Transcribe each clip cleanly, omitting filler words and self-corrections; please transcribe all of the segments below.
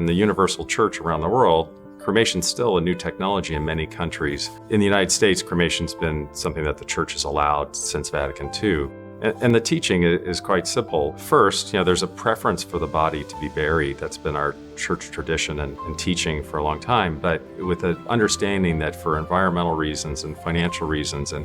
in the universal church around the world, cremation's still a new technology in many countries. In the United States, cremation's been something that the church has allowed since Vatican II. And the teaching is quite simple. First, there's a preference for the body to be buried. That's been our church tradition and teaching for a long time, but with an understanding that for environmental reasons and financial reasons and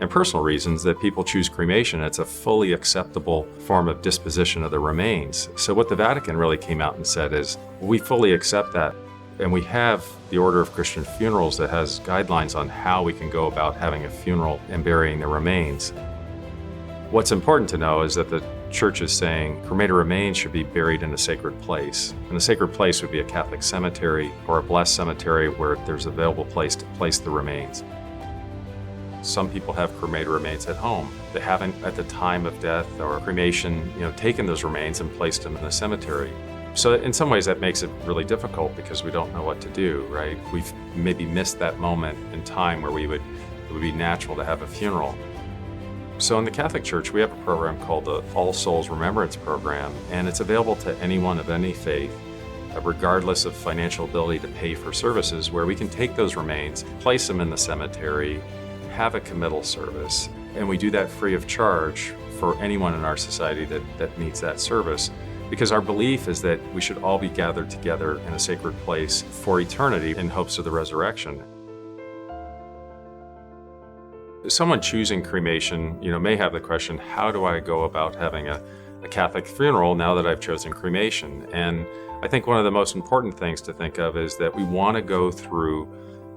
personal reasons that people choose cremation. It's a fully acceptable form of disposition of the remains. So what the Vatican really came out and said is, we fully accept that. And we have the Order of Christian Funerals that has guidelines on how we can go about having a funeral and burying the remains. What's important to know is that the church is saying cremated remains should be buried in a sacred place. And the sacred place would be a Catholic cemetery or a blessed cemetery where there's available place to place the remains. Some people have cremated remains at home. They haven't, at the time of death or cremation, taken those remains and placed them in a cemetery. So in some ways that makes it really difficult because we don't know what to do, right? We've maybe missed that moment in time where it would be natural to have a funeral. So in the Catholic Church, we have a program called the All Souls Remembrance Program, and it's available to anyone of any faith, regardless of financial ability to pay for services, where we can take those remains, place them in the cemetery, have a committal service, and we do that free of charge for anyone in our society that needs that service. Because our belief is that we should all be gathered together in a sacred place for eternity in hopes of the resurrection. Someone choosing cremation, may have the question, how do I go about having a Catholic funeral now that I've chosen cremation? And I think one of the most important things to think of is that we want to go through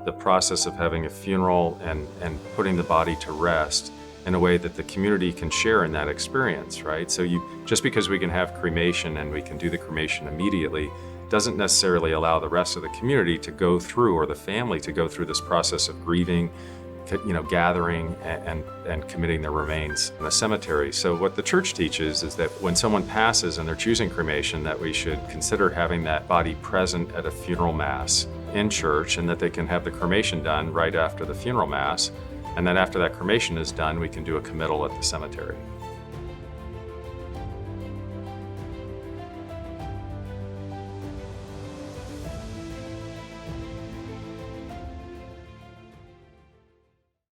the process of having a funeral and putting the body to rest in a way that the community can share in that experience, right? So just because we can have cremation and we can do the cremation immediately doesn't necessarily allow the rest of the community to go through, or the family to go through this process of grieving, gathering and committing their remains in the cemetery. So what the church teaches is that when someone passes and they're choosing cremation, that we should consider having that body present at a funeral mass in church, and that they can have the cremation done right after the funeral mass. And then after that cremation is done, we can do a committal at the cemetery.